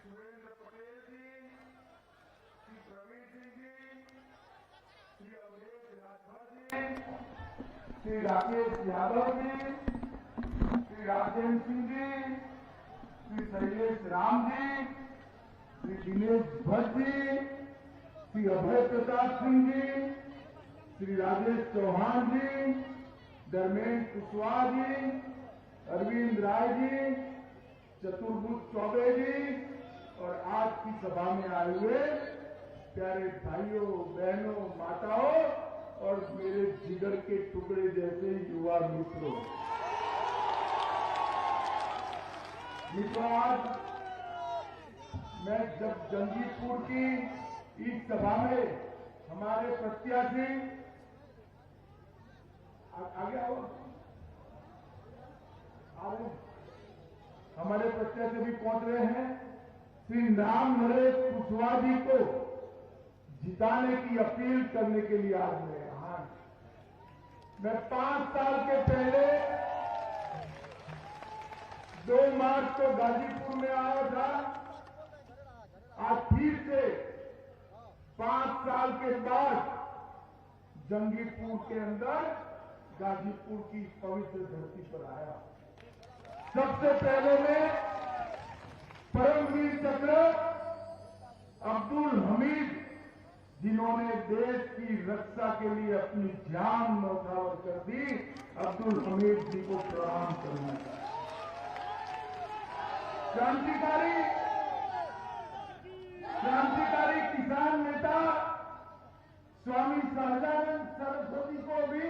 सुरेंद्र पटेल जी, श्री प्रवीण सिंह जी, श्री अवधेश राठौर जी, श्री राकेश यादव जी, श्री राजेंद्र सिंह जी, श्री शैलेश राम जी, श्री दिनेश भट्ट जी, श्री अभय प्रताप सिंह जी, श्री राजेश चौहान जी, धर्मेंद्र कुशवाहा जी, अरविंद राय जी, चतुर्भुज चौबे जी और आज की सभा में आए हुए प्यारे भाइयों, बहनों, माताओं और मेरे जिगर के टुकड़े जैसे युवा मित्रों। आज मैं जब जंगीपुर की इस सभा में हमारे प्रत्याशी आगे आओ, हमारे प्रत्याशी भी पहुंच रहे हैं, श्री राम नरेश कुशवाहा जी को जिताने की अपील करने के लिए आज मैं यहाँ। मैं 5 साल के पहले 2 मार्च को गाजीपुर में आया था। आज फिर से 5 साल के बाद जंगीपुर के अंदर गाजीपुर की पवित्र धरती पर आया। सबसे पहले मैं परमवीर चक्र अब्दुल हमीद, जिन्होंने देश की रक्षा के लिए अपनी जान न्यौछावर कर दी, अब्दुल हमीद जी को प्रणाम करना चाहिए। क्रांतिकारी किसान नेता स्वामी सहजानंद सरस्वती को भी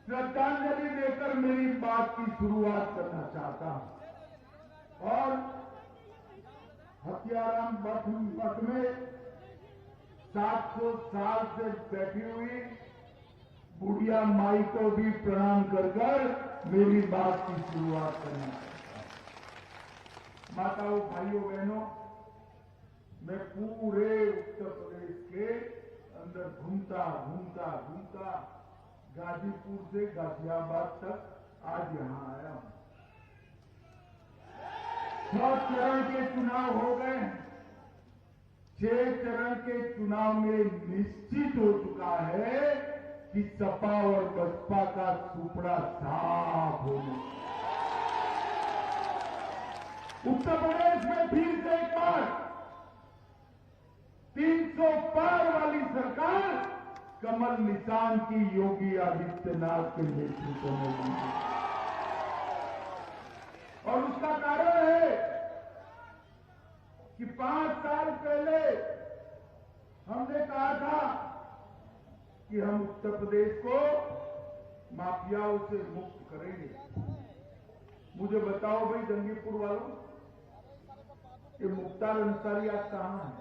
श्रद्धांजलि देकर मेरी बात की शुरुआत करना चाहता हूं। और हत्याराम मठ में 700 साल से बैठी हुई बुढ़िया माई को भी प्रणाम कर मेरी बात की शुरुआत करना चाहता हूं। माताओं, भाइयों, बहनों, मैं पूरे उत्तर प्रदेश के अंदर घूमता गाजीपुर से गाजियाबाद तक आज यहां आया हूं। 6 चरण के चुनाव हो गए, 6 चरण के चुनाव में निश्चित हो चुका है कि सपा और बसपा का सुपड़ा साफ होने। उत्तर प्रदेश में फिर से एक बार 300 पार वाली सरकार कमल निशान की योगी आदित्यनाथ के नेतृत्व में बनी। और उसका कारण है कि 5 साल पहले हमने कहा था कि हम उत्तर प्रदेश को माफियाओं से मुक्त करेंगे। मुझे बताओ भाई जंगीपुर वालों, ये मुख्तार अंसारी आज कहां है?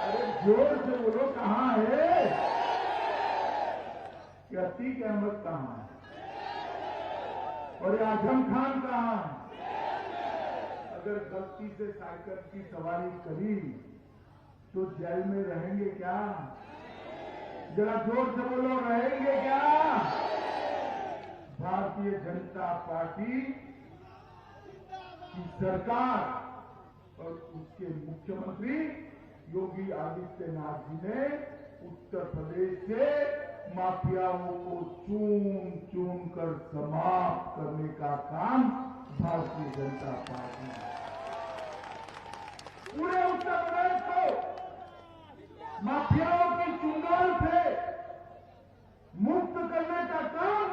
अरे जोर से बोलो, कहां है? कि अतीक अहमद कहां है? और ये आजम खान कहां है? अगर गलती से साइकिल की सवारी करी तो जेल में रहेंगे क्या? जरा जोर से बोलो, रहेंगे क्या? भारतीय जनता पार्टी की सरकार और उसके मुख्यमंत्री योगी आदित्यनाथ जी ने उत्तर प्रदेश से माफियाओं को चून कर समाप्त करने का काम भारतीय जनता पार्टी ने पूरे उत्तर प्रदेश को माफियाओं की चुंगाल से मुक्त करने का काम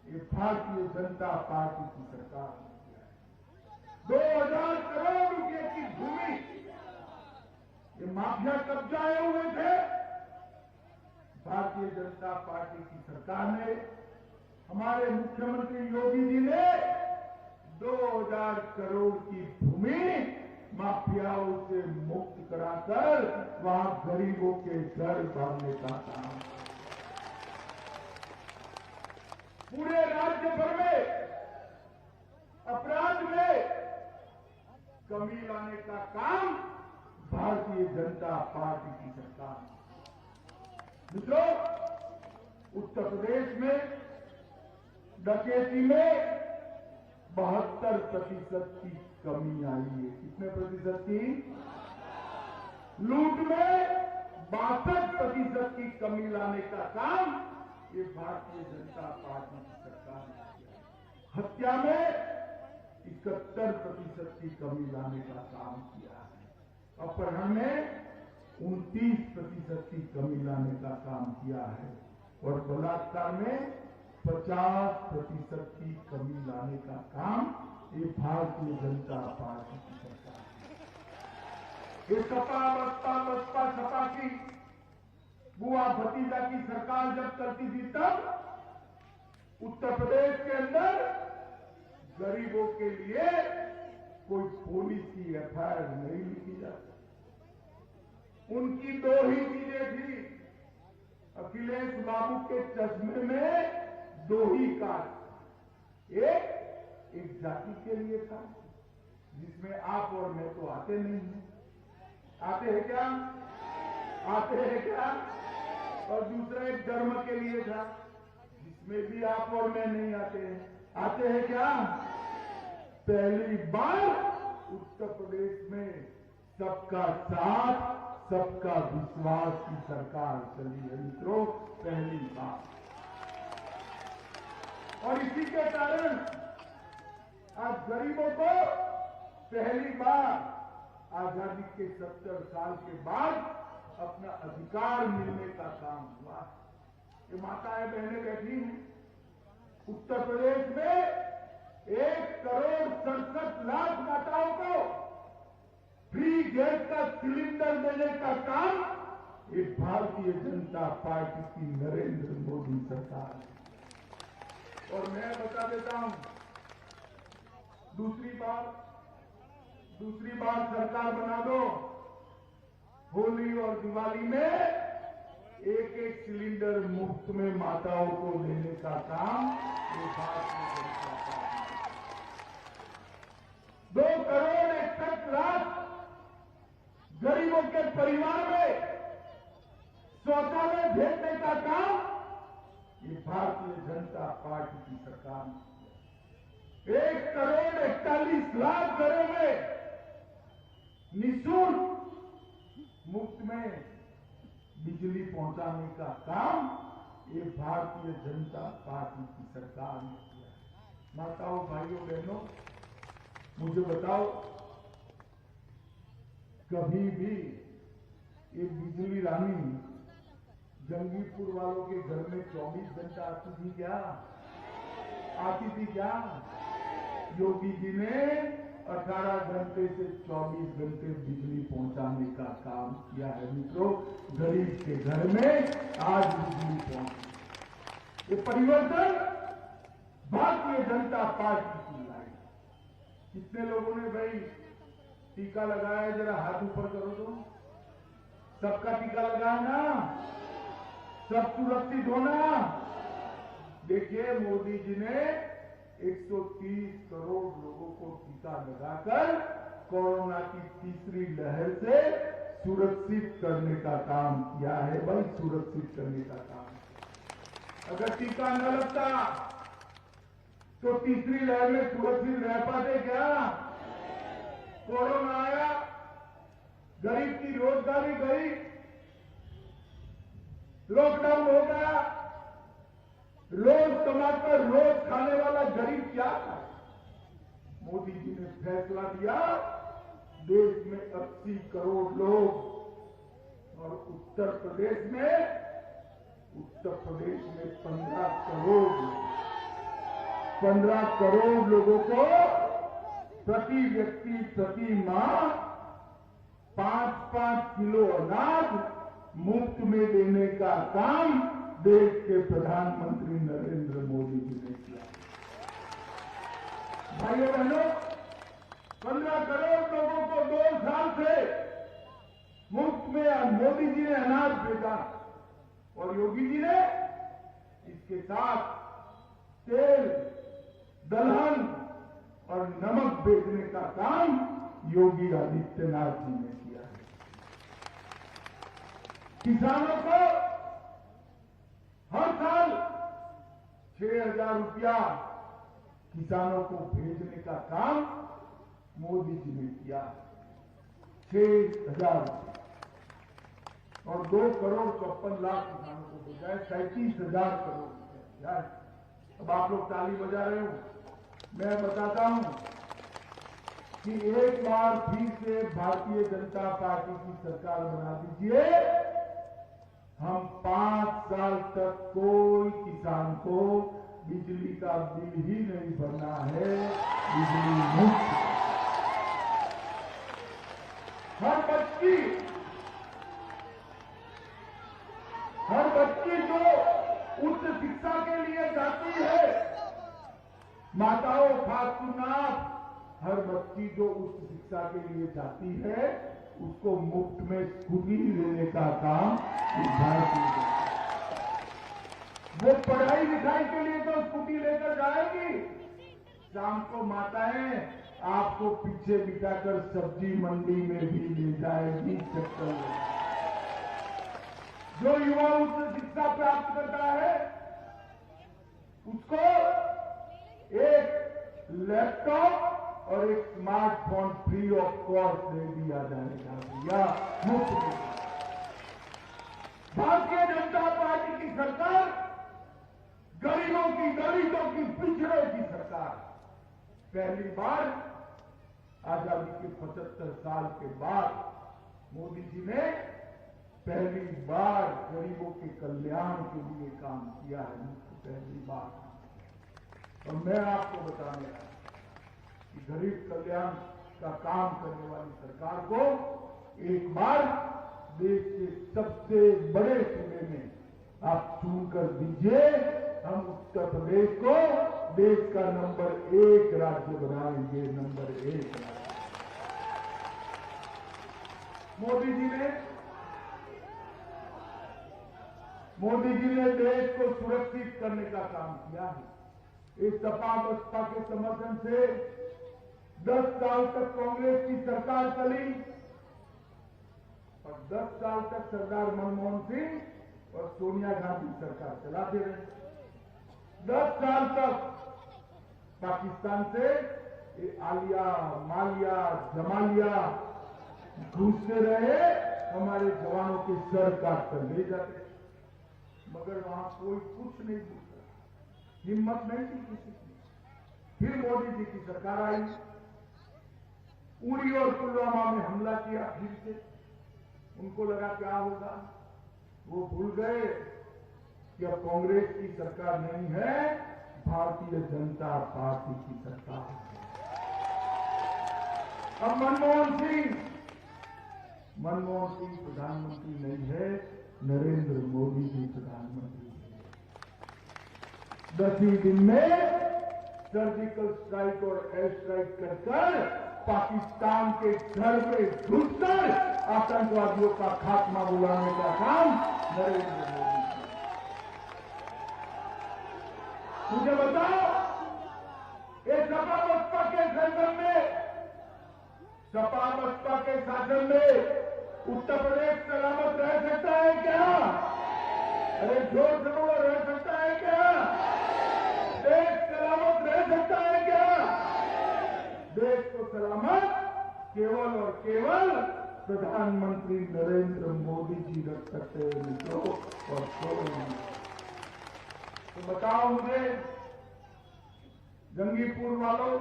ये भारतीय जनता पार्टी की सरकार ने किया है। 2000 करोड़ रुपए की भूमि ये माफिया कब्जाए हुए थे। भारतीय जनता पार्टी की सरकार ने, हमारे मुख्यमंत्री योगी जी ने 2000 करोड़ की भूमि माफियाओं से मुक्त कराकर वहां गरीबों के घर बांधने का काम, पूरे राज्य भर में अपराध में कमी लाने का काम भारतीय जनता पार्टी की सरकार ने। मित्रों, उत्तर प्रदेश में डकैती में 72% की कमी आई है। कितने प्रतिशत की? लूट में 62% की कमी लाने का काम ये भारतीय जनता पार्टी की सरकार ने किया। हत्या में 71% की कमी लाने का काम किया है। अपहरण में 29% की कमी लाने का काम किया है और बलात्कार में 50% की कमी लाने का काम ये भारतीय जनता पार्टी की सरकार है। ये बसपा सपा की बुआ भतीजा की सरकार जब चलती थी तब उत्तर प्रदेश के अंदर गरीबों के लिए कोई पुलिस की एफआईआर नहीं लिखी जाती। उनकी 2 ही चीजें थी। अखिलेश बाबू के चश्मे में 2 ही काज। एक जाति के लिए था जिसमें आप और मैं तो आते नहीं हैं। आते हैं क्या? आते हैं क्या? और दूसरा एक धर्म के लिए था जिसमें भी आप और मैं नहीं आते हैं। आते हैं क्या? पहली बार उत्तर प्रदेश में सबका साथ सबका विश्वास की सरकार चली है मित्रों, पहली बार। और इसी के कारण आज गरीबों को पहली बार आजादी के 70 साल के बाद अपना अधिकार मिलने का काम हुआ। ये माताएं बहनें बैठी हैं उत्तर प्रदेश में 1,67,00,000 माताओं को फ्री गैस का सिलेंडर देने का काम ये भारतीय जनता पार्टी की नरेंद्र मोदी सरकार है। और मैं बता देता हूं, दूसरी बार सरकार बना दो, होली और दिवाली में एक सिलेंडर मुफ्त में माताओं को देने का काम ये भारतीय जनता पार्टी। 2,61,00,000 गरीबों के परिवार में शौचालय भेजने का काम ये भारतीय जनता पार्टी की सरकार ने। 1,41,00,000 घरों में निःशुल्क मुफ्त में बिजली पहुंचाने का काम ये भारतीय जनता पार्टी की सरकार ने किया। माताओं, भाइयों, बहनों, मुझे बताओ, कभी भी ये बिजली रानी जंगीपुर वालों के घर में 24 घंटा आती थी क्या? आती थी क्या? योगी जी ने 18 घंटे से 24 घंटे बिजली पहुंचाने का काम किया है मित्रों। गरीब के घर में आज बिजली पहुंची। ये परिवर्तन भारतीय जनता पार्टी की लाई। कितने लोगों ने भाई टीका लगाया? जरा हाथ ऊपर करो तो। सबका टीका लगाया ना? सब सुरक्षित होना? देखिए, मोदी जी ने 130 करोड़ लोगों को टीका लगाकर कोरोना की तीसरी लहर से सुरक्षित करने का काम किया है। भाई, सुरक्षित करने का काम। अगर टीका न लगता तो तीसरी लहर में सुरक्षित रह पाते क्या? कोरोना आया, गरीब की रोजगारी गई, लॉकडाउन हो गया, रोज कमाकर रोज खाने वाला गरीब क्या था? मोदी जी ने फैसला दिया, देश में 80 करोड़ लोग और उत्तर प्रदेश में 15 करोड़ लोगों को प्रति व्यक्ति प्रति माह 5-5 किलो अनाज मुफ्त में देने का काम देश के प्रधानमंत्री नरेंद्र मोदी जी ने किया। भाइयों बहनों, 15 करोड़ लोगों को 2 साल से मुफ्त में मोदी जी ने अनाज भेजा और योगी जी ने इसके साथ तेल, दलहन और नमक बेचने का काम योगी आदित्यनाथ जी ने किया है। किसानों को हर साल 6,000 रुपया किसानों को भेजने का काम मोदी जी ने किया 6,000 और 2,54,00,000 किसानों को बजाय 37,000 करोड़ रुपए। यार अब आप लोग ताली बजा रहे हो। मैं बताता हूं कि एक बार फिर से भारतीय जनता पार्टी की सरकार बना दीजिए, हम 5 साल तक कोई किसान को बिजली का बिल ही नहीं भरना है, बिजली मुफ्त। हर बच्ची जो उच्च शिक्षा के लिए जाती है, माताओं खास सुनना, हर बच्ची जो उच्च शिक्षा के लिए जाती है उसको मुफ्त में स्कूटी लेने का काम भारतीय जनता। वो पढ़ाई लिखाई के लिए तो स्कूटी लेकर जाएगी, शाम को माताएं आपको पीछे बिठाकर सब्जी मंडी में भी ले जाएगी चक्कर ले। जो युवा उच्च शिक्षा प्राप्त करता है उसको एक लैपटॉप और एक स्मार्टफोन फ्री ऑफ कॉस्ट दे दिया जाएगा भैया, मुफ्त में। भारतीय जनता पार्टी की सरकार गरीबों की, दलितों की, पिछड़े की सरकार। पहली बार आजादी के 75 साल के बाद मोदी जी ने पहली बार गरीबों के कल्याण के लिए काम किया है, पहली बार। और मैं आपको बताने आया कि गरीब कल्याण का काम करने वाली सरकार को एक बार देश के सबसे बड़े सूबे में आप चुनकर दीजिए, हम उत्तर प्रदेश को देश का नंबर 1 राज्य बनाएंगे, नंबर 1 राज्य। मोदी जी ने देश को सुरक्षित करने का काम किया है। इस सपा बसपा के समर्थन से 10 साल तक कांग्रेस की सरकार चली और 10 साल तक सरदार मनमोहन सिंह और सोनिया गांधी सरकार चलाते रहे। 10 साल तक पाकिस्तान से आलिया, मालिया, जमालिया घुसते रहे, हमारे जवानों के सर काट कर ले जाते, मगर वहां कोई कुछ नहीं पूछता, हिम्मत नहीं थी किसी की। फिर मोदी जी की सरकार आई, उरी और पुलवामा में हमला किया फिर से। उनको लगा क्या होगा, वो भूल गए कि अब कांग्रेस की सरकार नहीं है, भारतीय जनता पार्टी की सरकार है। अब मनमोहन सिंह प्रधानमंत्री नहीं है, नरेंद्र मोदी जी प्रधानमंत्री है। 10 ही दिन में सर्जिकल स्ट्राइक और एयर स्ट्राइक कर पाकिस्तान के घर में घुसकर आतंकवादियों का खात्मा बुलाने का काम नरेंद्र मोदी। मुझे बताओ, ये सपा बसपा के शासन में उत्तर प्रदेश सलामत रह सकता है क्या? अरे जोर से बोलो, रह सकता है क्या? देश सलामत रह सकता है क्या? देश को सलामत केवल और केवल प्रधानमंत्री नरेंद्र मोदी जी रख सकते हैं मित्रों, और कोई नहीं। तो बताओ मुझे, जंगीपुर वालों,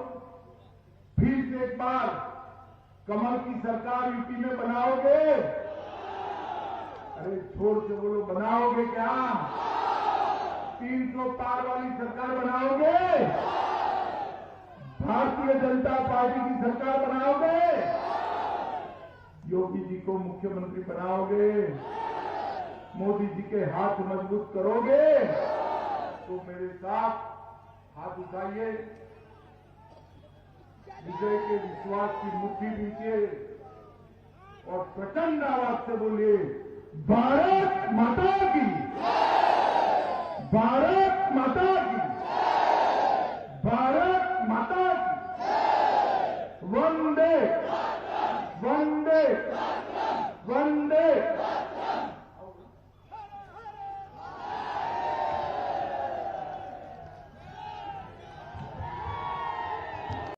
फिर से एक बार कमल की सरकार यूपी में बनाओगे? अरे जोर से बोलो, बनाओगे क्या? 300 पार वाली सरकार बनाओगे? भारतीय जनता पार्टी की सरकार बनाओगे? योगी जी को मुख्यमंत्री बनाओगे? मोदी जी के हाथ मजबूत करोगे? तो मेरे साथ हाथ उठाइए, विजय के विश्वास की मुट्ठी दीजिए और प्रचंड आवाज से बोलिए, भारत माता की, भारत माता की।